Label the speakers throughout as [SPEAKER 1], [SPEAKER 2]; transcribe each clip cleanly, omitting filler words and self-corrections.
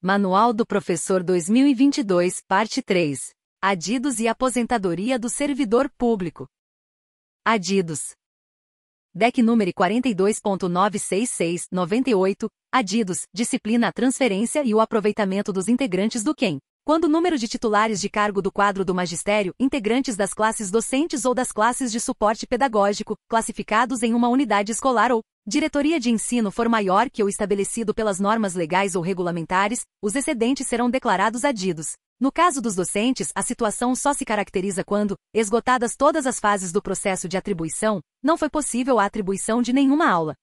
[SPEAKER 1] Manual do Professor 2022, Parte 3. Adidos e aposentadoria do servidor público. Adidos. DEC número 42.966/98, Adidos, disciplina a transferência e o aproveitamento dos integrantes do QUEM. Quando o número de titulares de cargo do quadro do magistério, integrantes das classes docentes ou das classes de suporte pedagógico, classificados em uma unidade escolar ou diretoria de ensino for maior que o estabelecido pelas normas legais ou regulamentares, os excedentes serão declarados adidos. No caso dos docentes, a situação só se caracteriza quando, esgotadas todas as fases do processo de atribuição, não foi possível a atribuição de nenhuma aula.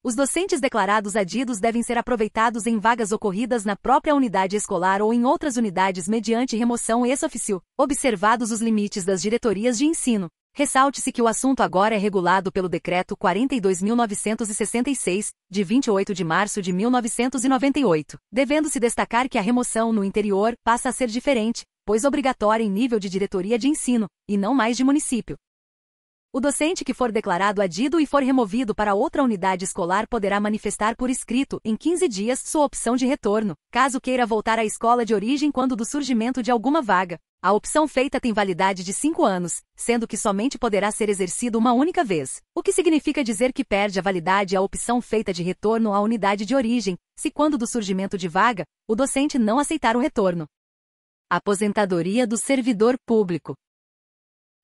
[SPEAKER 1] Os docentes declarados adidos devem ser aproveitados em vagas ocorridas na própria unidade escolar ou em outras unidades mediante remoção ex officio, observados os limites das diretorias de ensino. Ressalte-se que o assunto agora é regulado pelo Decreto 42.966, de 28 de março de 1998, devendo-se destacar que a remoção no interior passa a ser diferente, pois obrigatória em nível de diretoria de ensino, e não mais de município. O docente que for declarado adido e for removido para outra unidade escolar poderá manifestar por escrito, em 15 dias, sua opção de retorno, caso queira voltar à escola de origem quando do surgimento de alguma vaga. A opção feita tem validade de 5 anos, sendo que somente poderá ser exercido uma única vez, o que significa dizer que perde a validade a opção feita de retorno à unidade de origem, se quando do surgimento de vaga, o docente não aceitar o retorno. Aposentadoria do servidor público.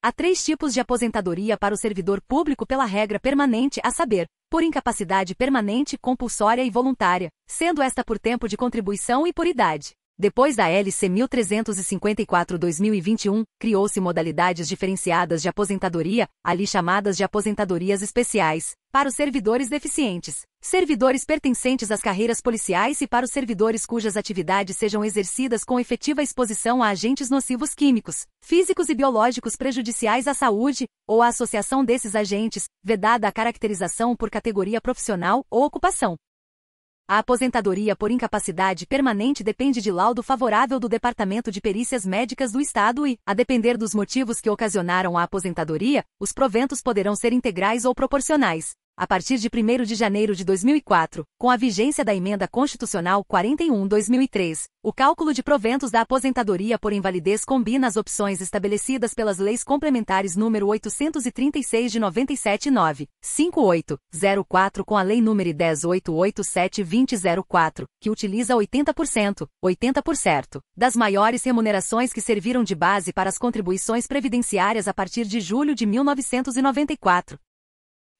[SPEAKER 1] Há 3 tipos de aposentadoria para o servidor público pela regra permanente, a saber, por incapacidade permanente, compulsória e voluntária, sendo esta por tempo de contribuição e por idade. Depois da LC 1354/2021, criou-se modalidades diferenciadas de aposentadoria, ali chamadas de aposentadorias especiais, para os servidores deficientes, servidores pertencentes às carreiras policiais e para os servidores cujas atividades sejam exercidas com efetiva exposição a agentes nocivos químicos, físicos e biológicos prejudiciais à saúde, ou a associação desses agentes, vedada a caracterização por categoria profissional ou ocupação. A aposentadoria por incapacidade permanente depende de laudo favorável do Departamento de Perícias Médicas do Estado e, a depender dos motivos que ocasionaram a aposentadoria, os proventos poderão ser integrais ou proporcionais. A partir de 1º de janeiro de 2004, com a vigência da Emenda Constitucional 41/2003, o cálculo de proventos da aposentadoria por invalidez combina as opções estabelecidas pelas Leis Complementares nº 836 de 97 e 9.5804 com a Lei nº 10.887/2004, que utiliza 80%, das maiores remunerações que serviram de base para as contribuições previdenciárias a partir de julho de 1994.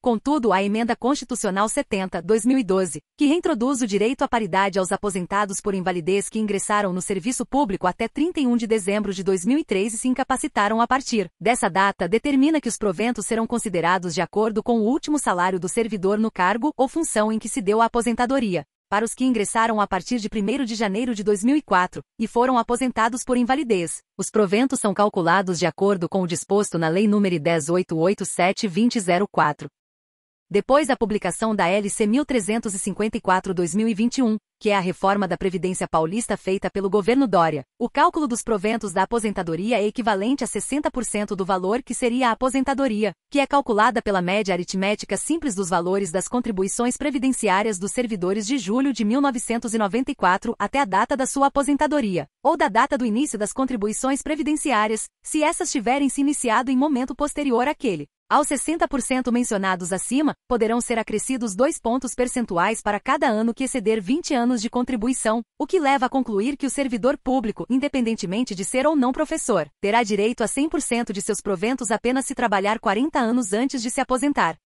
[SPEAKER 1] Contudo, a Emenda Constitucional 70/2012, que reintroduz o direito à paridade aos aposentados por invalidez que ingressaram no serviço público até 31 de dezembro de 2003 e se incapacitaram a partir dessa data, determina que os proventos serão considerados de acordo com o último salário do servidor no cargo ou função em que se deu a aposentadoria. Para os que ingressaram a partir de 1º de janeiro de 2004, e foram aposentados por invalidez, os proventos são calculados de acordo com o disposto na Lei nº 10.887/2004. Depois da publicação da LC 1354/2021, que é a reforma da Previdência Paulista feita pelo governo Dória, o cálculo dos proventos da aposentadoria é equivalente a 60% do valor que seria a aposentadoria, que é calculada pela média aritmética simples dos valores das contribuições previdenciárias dos servidores de julho de 1994 até a data da sua aposentadoria, ou da data do início das contribuições previdenciárias, se essas tiverem se iniciado em momento posterior àquele. Aos 60% mencionados acima, poderão ser acrescidos 2 pontos percentuais para cada ano que exceder 20 anos de contribuição, o que leva a concluir que o servidor público, independentemente de ser ou não professor, terá direito a 100% de seus proventos apenas se trabalhar 40 anos antes de se aposentar.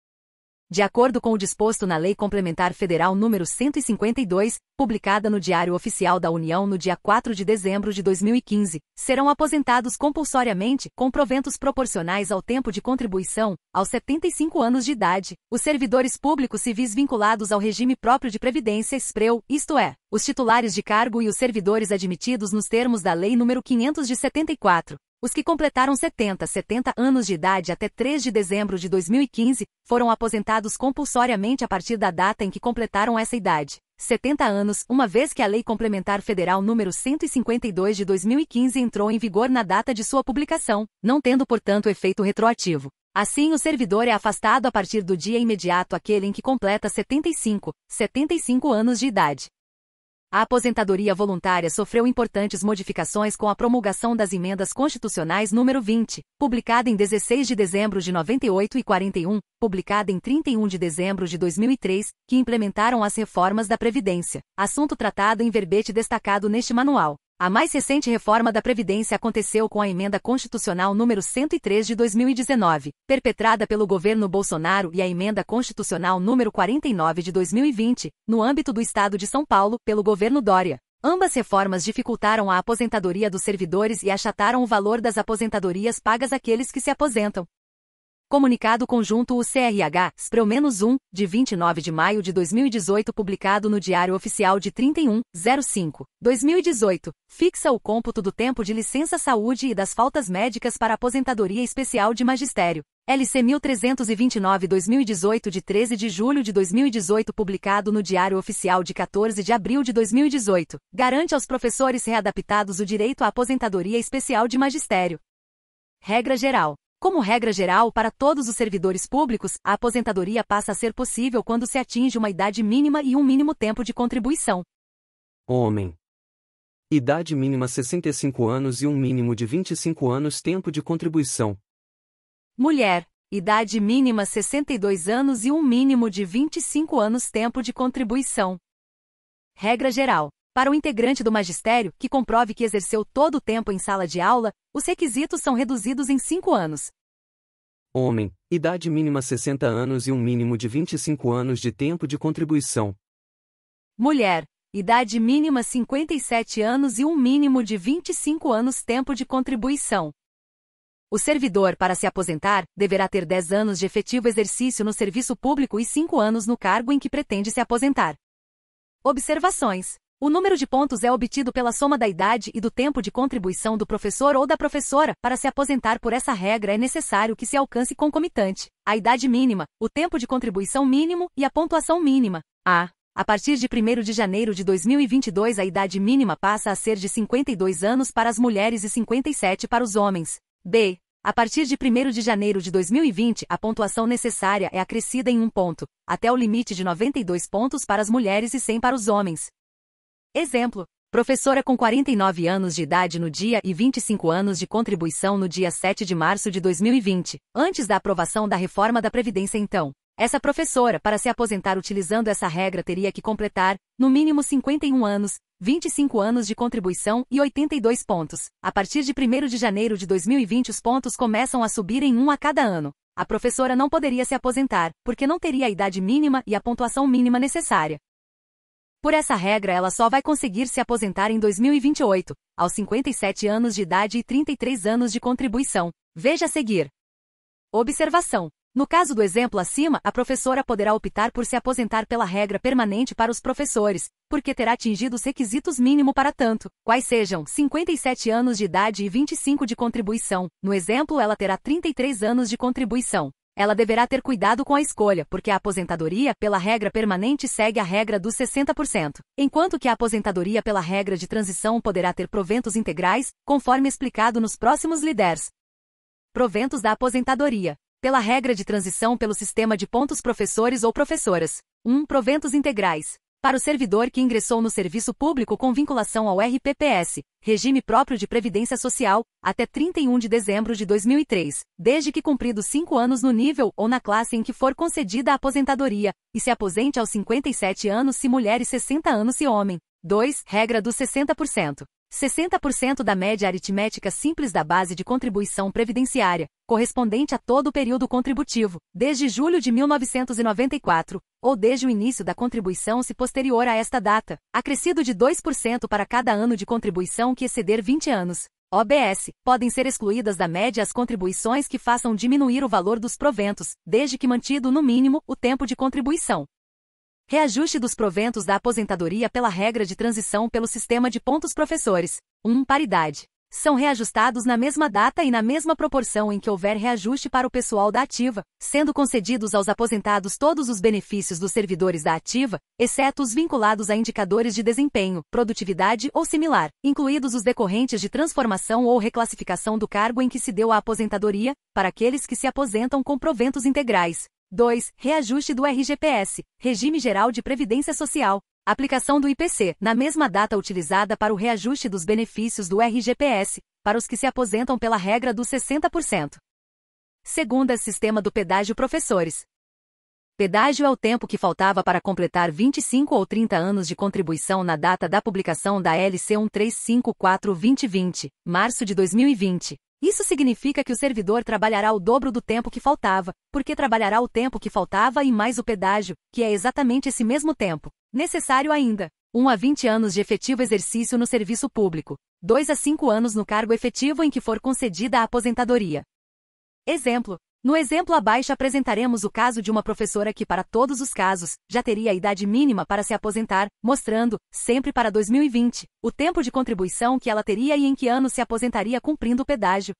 [SPEAKER 1] De acordo com o disposto na Lei Complementar Federal nº 152, publicada no Diário Oficial da União no dia 4 de dezembro de 2015, serão aposentados compulsoriamente, com proventos proporcionais ao tempo de contribuição, aos 75 anos de idade, os servidores públicos civis vinculados ao regime próprio de previdência SPREU, isto é, os titulares de cargo e os servidores admitidos nos termos da Lei nº 500 de 74. Os que completaram 70 anos de idade até 3 de dezembro de 2015, foram aposentados compulsoriamente a partir da data em que completaram essa idade. 70 anos, uma vez que a Lei Complementar Federal nº 152 de 2015 entrou em vigor na data de sua publicação, não tendo, portanto, efeito retroativo. Assim, o servidor é afastado a partir do dia imediato àquele em que completa 75 anos de idade. A aposentadoria voluntária sofreu importantes modificações com a promulgação das emendas constitucionais número 20, publicada em 16 de dezembro de 98 e 41, publicada em 31 de dezembro de 2003, que implementaram as reformas da Previdência, assunto tratado em verbete destacado neste manual. A mais recente reforma da Previdência aconteceu com a emenda constitucional número 103 de 2019, perpetrada pelo governo Bolsonaro, e a emenda constitucional número 49 de 2020, no âmbito do Estado de São Paulo, pelo governo Dória. Ambas reformas dificultaram a aposentadoria dos servidores e achataram o valor das aposentadorias pagas àqueles que se aposentam. Comunicado conjunto UCRH-SPREO-1, de 29 de maio de 2018, publicado no Diário Oficial de 31/05/2018, fixa o cômputo do tempo de licença-saúde e das faltas médicas para aposentadoria especial de magistério. LC 1329/2018, de 13 de julho de 2018, publicado no Diário Oficial de 14 de abril de 2018, garante aos professores readaptados o direito à aposentadoria especial de magistério. Regra geral. Como regra geral, para todos os servidores públicos, a aposentadoria passa a ser possível quando se atinge uma idade mínima e um mínimo tempo de contribuição.
[SPEAKER 2] Homem. Idade mínima 65 anos e um mínimo de 25 anos tempo de contribuição.
[SPEAKER 1] Mulher. Idade mínima 62 anos e um mínimo de 25 anos tempo de contribuição. Regra geral. Para o integrante do magistério, que comprove que exerceu todo o tempo em sala de aula, os requisitos são reduzidos em 5 anos.
[SPEAKER 2] Homem, idade mínima 60 anos e um mínimo de 25 anos de tempo de contribuição.
[SPEAKER 1] Mulher, idade mínima 57 anos e um mínimo de 25 anos tempo de contribuição. O servidor, para se aposentar, deverá ter 10 anos de efetivo exercício no serviço público e 5 anos no cargo em que pretende se aposentar. Observações. O número de pontos é obtido pela soma da idade e do tempo de contribuição do professor ou da professora. Para se aposentar por essa regra é necessário que se alcance concomitante a idade mínima, o tempo de contribuição mínimo e a pontuação mínima. A partir de 1º de janeiro de 2022, a idade mínima passa a ser de 52 anos para as mulheres e 57 para os homens. A partir de 1º de janeiro de 2020, a pontuação necessária é acrescida em 1 ponto, até o limite de 92 pontos para as mulheres e 100 para os homens. Exemplo. Professora com 49 anos de idade no dia e 25 anos de contribuição no dia 7 de março de 2020, antes da aprovação da reforma da Previdência. Então, essa professora, para se aposentar utilizando essa regra, teria que completar, no mínimo 51 anos, 25 anos de contribuição e 82 pontos. A partir de 1º de janeiro de 2020, os pontos começam a subir em 1 a cada ano. A professora não poderia se aposentar, porque não teria a idade mínima e a pontuação mínima necessária. Por essa regra, ela só vai conseguir se aposentar em 2028, aos 57 anos de idade e 33 anos de contribuição. Veja a seguir. Observação. No caso do exemplo acima, a professora poderá optar por se aposentar pela regra permanente para os professores, porque terá atingido os requisitos mínimos para tanto, quais sejam 57 anos de idade e 25 de contribuição. No exemplo, ela terá 33 anos de contribuição. Ela deverá ter cuidado com a escolha, porque a aposentadoria pela regra permanente segue a regra dos 60%, enquanto que a aposentadoria pela regra de transição poderá ter proventos integrais, conforme explicado nos próximos líderes. Proventos da aposentadoria. Pela regra de transição pelo sistema de pontos professores ou professoras. 1. Proventos integrais. Para o servidor que ingressou no serviço público com vinculação ao RPPS, regime próprio de previdência social, até 31 de dezembro de 2003, desde que cumpridos 5 anos no nível ou na classe em que for concedida a aposentadoria, e se aposente aos 57 anos se mulher e 60 anos se homem. 2. Regra dos 60%. 60% da média aritmética simples da base de contribuição previdenciária, correspondente a todo o período contributivo, desde julho de 1994, ou desde o início da contribuição se posterior a esta data, acrescido de 2% para cada ano de contribuição que exceder 20 anos. OBS, podem ser excluídas da média as contribuições que façam diminuir o valor dos proventos, desde que mantido no mínimo o tempo de contribuição. Reajuste dos proventos da aposentadoria pela regra de transição pelo sistema de pontos professores. 1. Paridade. São reajustados na mesma data e na mesma proporção em que houver reajuste para o pessoal da ativa, sendo concedidos aos aposentados todos os benefícios dos servidores da ativa, exceto os vinculados a indicadores de desempenho, produtividade ou similar, incluídos os decorrentes de transformação ou reclassificação do cargo em que se deu a aposentadoria, para aqueles que se aposentam com proventos integrais. 2. Reajuste do RGPS, Regime Geral de Previdência Social. Aplicação do IPC, na mesma data utilizada para o reajuste dos benefícios do RGPS, para os que se aposentam pela regra dos 60%. Segunda, sistema do pedágio professores. Pedágio é o tempo que faltava para completar 25 ou 30 anos de contribuição na data da publicação da LC 1354/2020, março de 2020. Isso significa que o servidor trabalhará o dobro do tempo que faltava, porque trabalhará o tempo que faltava e mais o pedágio, que é exatamente esse mesmo tempo. Necessário ainda: 1 a 20 anos de efetivo exercício no serviço público, 2 a 5 anos no cargo efetivo em que for concedida a aposentadoria. Exemplo. No exemplo abaixo apresentaremos o caso de uma professora que, para todos os casos, já teria a idade mínima para se aposentar, mostrando, sempre para 2020, o tempo de contribuição que ela teria e em que ano se aposentaria cumprindo o pedágio.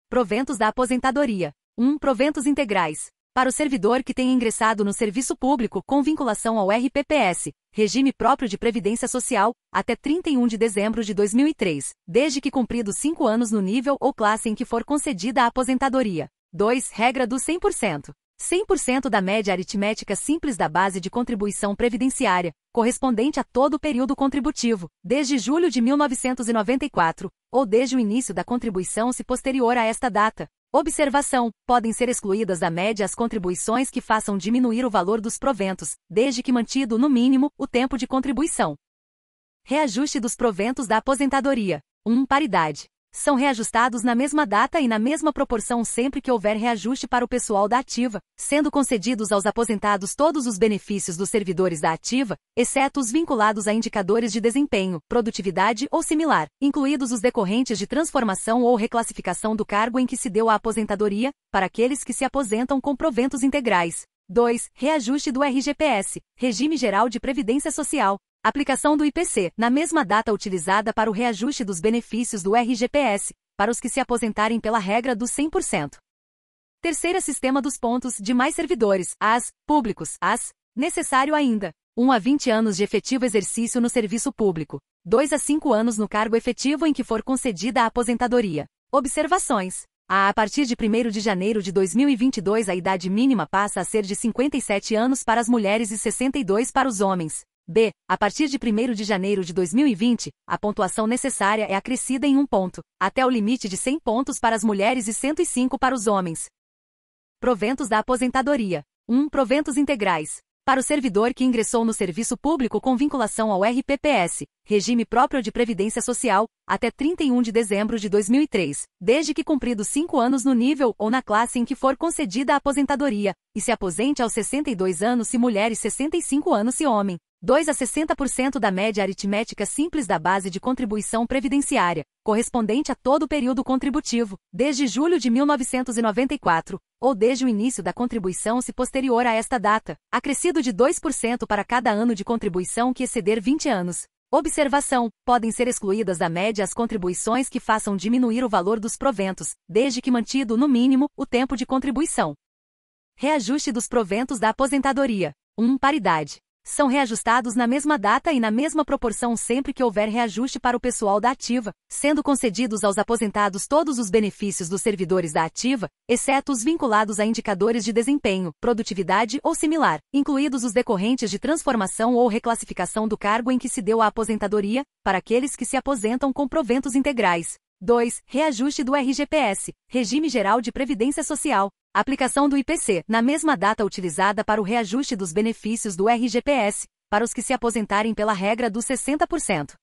[SPEAKER 1] Proventos da aposentadoria. 1. Proventos integrais. Para o servidor que tenha ingressado no serviço público com vinculação ao RPPS, regime próprio de previdência social, até 31 de dezembro de 2003, desde que cumpridos 5 anos no nível ou classe em que for concedida a aposentadoria. 2. Regra do 100%. 100% da média aritmética simples da base de contribuição previdenciária, correspondente a todo o período contributivo, desde julho de 1994, ou desde o início da contribuição se posterior a esta data. Observação: podem ser excluídas da média as contribuições que façam diminuir o valor dos proventos, desde que mantido, no mínimo, o tempo de contribuição. Reajuste dos proventos da aposentadoria. 1. Paridade. São reajustados na mesma data e na mesma proporção sempre que houver reajuste para o pessoal da ativa, sendo concedidos aos aposentados todos os benefícios dos servidores da ativa, exceto os vinculados a indicadores de desempenho, produtividade ou similar, incluídos os decorrentes de transformação ou reclassificação do cargo em que se deu a aposentadoria, para aqueles que se aposentam com proventos integrais. 2. Reajuste do RGPS, Regime Geral de Previdência Social. Aplicação do IPC, na mesma data utilizada para o reajuste dos benefícios do RGPS, para os que se aposentarem pela regra dos 100%. Terceira, sistema dos pontos de mais servidores, AS, públicos, AS. Necessário ainda: 1 a 20 anos de efetivo exercício no serviço público, 2 a 5 anos no cargo efetivo em que for concedida a aposentadoria. Observações: a partir de 1º de janeiro de 2022 a idade mínima passa a ser de 57 anos para as mulheres e 62 para os homens. B. A partir de 1º de janeiro de 2020, a pontuação necessária é acrescida em 1 ponto, até o limite de 100 pontos para as mulheres e 105 para os homens. Proventos da aposentadoria. 1. Proventos integrais. Para o servidor que ingressou no serviço público com vinculação ao RPPS, regime próprio de previdência social, até 31 de dezembro de 2003, desde que cumpridos 5 anos no nível ou na classe em que for concedida a aposentadoria, e se aposente aos 62 anos se mulher e 65 anos se homem. 2 a 60% da média aritmética simples da base de contribuição previdenciária, correspondente a todo o período contributivo, desde julho de 1994, ou desde o início da contribuição se posterior a esta data, acrescido de 2% para cada ano de contribuição que exceder 20 anos. Observação: podem ser excluídas da média as contribuições que façam diminuir o valor dos proventos, desde que mantido, no mínimo, o tempo de contribuição. Reajuste dos proventos da aposentadoria. 1. Paridade. São reajustados na mesma data e na mesma proporção sempre que houver reajuste para o pessoal da ativa, sendo concedidos aos aposentados todos os benefícios dos servidores da ativa, exceto os vinculados a indicadores de desempenho, produtividade ou similar, incluídos os decorrentes de transformação ou reclassificação do cargo em que se deu a aposentadoria, para aqueles que se aposentam com proventos integrais. 2. Reajuste do RGPS, Regime Geral de Previdência Social. Aplicação do IPC, na mesma data utilizada para o reajuste dos benefícios do RGPS, para os que se aposentarem pela regra dos 60%.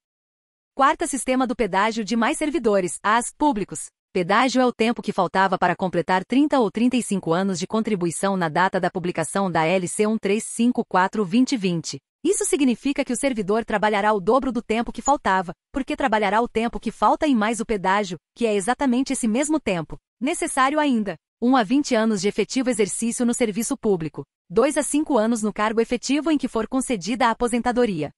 [SPEAKER 1] Quarta, sistema do pedágio de mais servidores, AS, públicos. Pedágio é o tempo que faltava para completar 30 ou 35 anos de contribuição na data da publicação da LC 1354/2020. Isso significa que o servidor trabalhará o dobro do tempo que faltava, porque trabalhará o tempo que falta e mais o pedágio, que é exatamente esse mesmo tempo. Necessário ainda: 1 a 20 anos de efetivo exercício no serviço público, 2 a 5 anos no cargo efetivo em que for concedida a aposentadoria.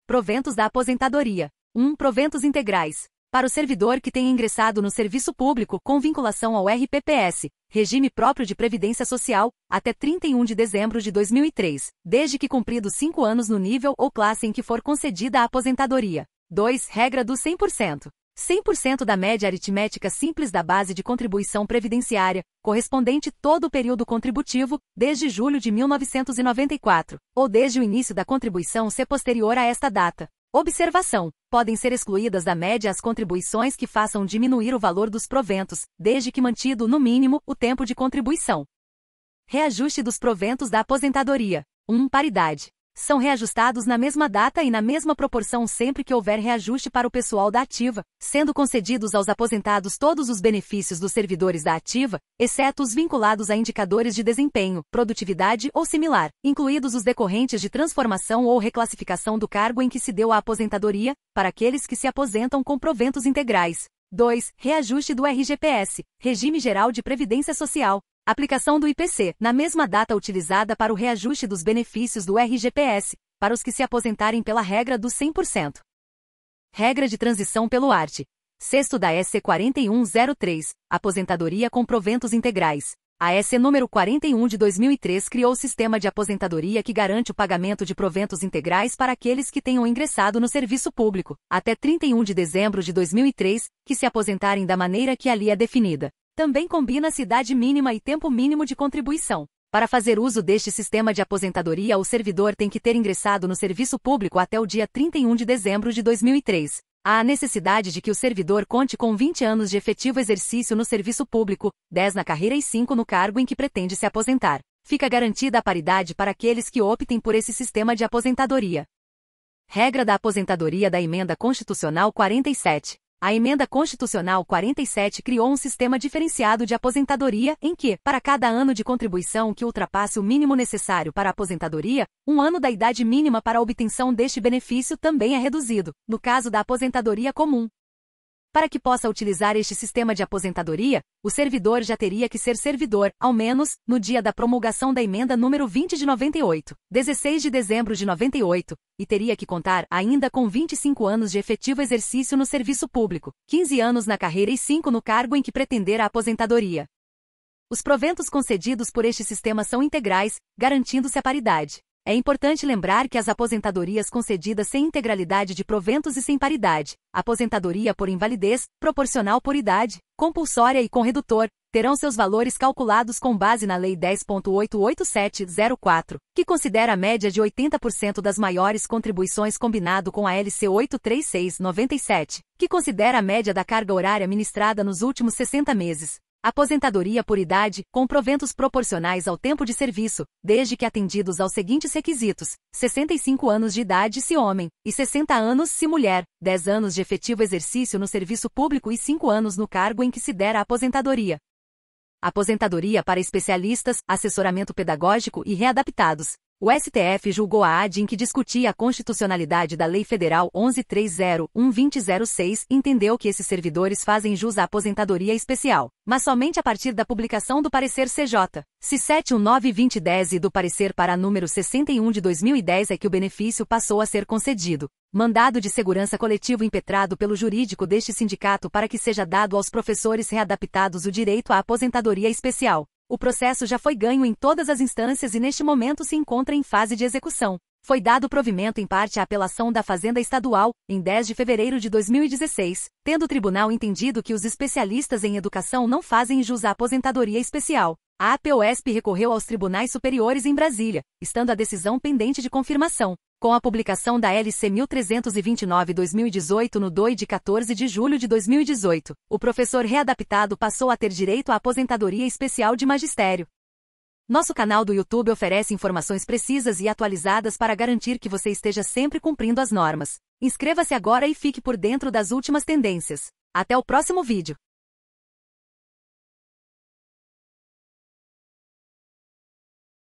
[SPEAKER 1] Proventos da aposentadoria. 1. Proventos integrais. Para o servidor que tenha ingressado no serviço público com vinculação ao RPPS, regime próprio de previdência social, até 31 de dezembro de 2003, desde que cumpridos 5 anos no nível ou classe em que for concedida a aposentadoria. 2. Regra dos 100%. 100% da média aritmética simples da base de contribuição previdenciária, correspondente todo o período contributivo, desde julho de 1994, ou desde o início da contribuição se posterior a esta data. Observação: podem ser excluídas da média as contribuições que façam diminuir o valor dos proventos, desde que mantido, no mínimo, o tempo de contribuição. Reajuste dos proventos da aposentadoria. 1. Paridade. São reajustados na mesma data e na mesma proporção sempre que houver reajuste para o pessoal da ativa, sendo concedidos aos aposentados todos os benefícios dos servidores da ativa, exceto os vinculados a indicadores de desempenho, produtividade ou similar, incluídos os decorrentes de transformação ou reclassificação do cargo em que se deu a aposentadoria, para aqueles que se aposentam com proventos integrais. 2. Reajuste do RGPS, Regime Geral de Previdência Social. Aplicação do IPC, na mesma data utilizada para o reajuste dos benefícios do RGPS, para os que se aposentarem pela regra dos 100%. Regra de transição pelo art. 6º da SC 4103, Aposentadoria com proventos integrais. A SC número 41 de 2003 criou o sistema de aposentadoria que garante o pagamento de proventos integrais para aqueles que tenham ingressado no serviço público, até 31 de dezembro de 2003, que se aposentarem da maneira que ali é definida. Também combina-se idade mínima e tempo mínimo de contribuição. Para fazer uso deste sistema de aposentadoria, o servidor tem que ter ingressado no serviço público até o dia 31 de dezembro de 2003. Há a necessidade de que o servidor conte com 20 anos de efetivo exercício no serviço público, 10 na carreira e 5 no cargo em que pretende se aposentar. Fica garantida a paridade para aqueles que optem por esse sistema de aposentadoria. Regra da aposentadoria da Emenda Constitucional 47. A Emenda Constitucional 47 criou um sistema diferenciado de aposentadoria em que, para cada ano de contribuição que ultrapasse o mínimo necessário para a aposentadoria, um ano da idade mínima para a obtenção deste benefício também é reduzido, no caso da aposentadoria comum. Para que possa utilizar este sistema de aposentadoria, o servidor já teria que ser servidor, ao menos, no dia da promulgação da emenda número 20 de 98, 16 de dezembro de 98, e teria que contar ainda com 25 anos de efetivo exercício no serviço público, 15 anos na carreira e 5 no cargo em que pretender a aposentadoria. Os proventos concedidos por este sistema são integrais, garantindo-se a paridade. É importante lembrar que as aposentadorias concedidas sem integralidade de proventos e sem paridade, aposentadoria por invalidez, proporcional por idade, compulsória e com redutor, terão seus valores calculados com base na Lei 10.88704, que considera a média de 80% das maiores contribuições combinado com a LC 83697, que considera a média da carga horária ministrada nos últimos 60 meses. Aposentadoria por idade, com proventos proporcionais ao tempo de serviço, desde que atendidos aos seguintes requisitos: 65 anos de idade se homem, e 60 anos se mulher, 10 anos de efetivo exercício no serviço público e 5 anos no cargo em que se der a aposentadoria. Aposentadoria para especialistas, assessoramento pedagógico e readaptados. O STF julgou a AD em que discutia a constitucionalidade da Lei Federal 11.301/2006 e entendeu que esses servidores fazem jus à aposentadoria especial, mas somente a partir da publicação do parecer CJ. Se 719/2010 e do parecer para número 61 de 2010 é que o benefício passou a ser concedido. Mandado de segurança coletivo impetrado pelo jurídico deste sindicato para que seja dado aos professores readaptados o direito à aposentadoria especial. O processo já foi ganho em todas as instâncias e neste momento se encontra em fase de execução. Foi dado provimento em parte à apelação da Fazenda Estadual, em 10 de fevereiro de 2016, tendo o tribunal entendido que os especialistas em educação não fazem jus à aposentadoria especial. A APOESP recorreu aos tribunais superiores em Brasília, estando a decisão pendente de confirmação. Com a publicação da LC 1329/2018 no DOI de 14 de julho de 2018, o professor readaptado passou a ter direito à aposentadoria especial de magistério. Nosso canal do YouTube oferece informações precisas e atualizadas para garantir que você esteja sempre cumprindo as normas. Inscreva-se agora e fique por dentro das últimas tendências. Até o próximo vídeo.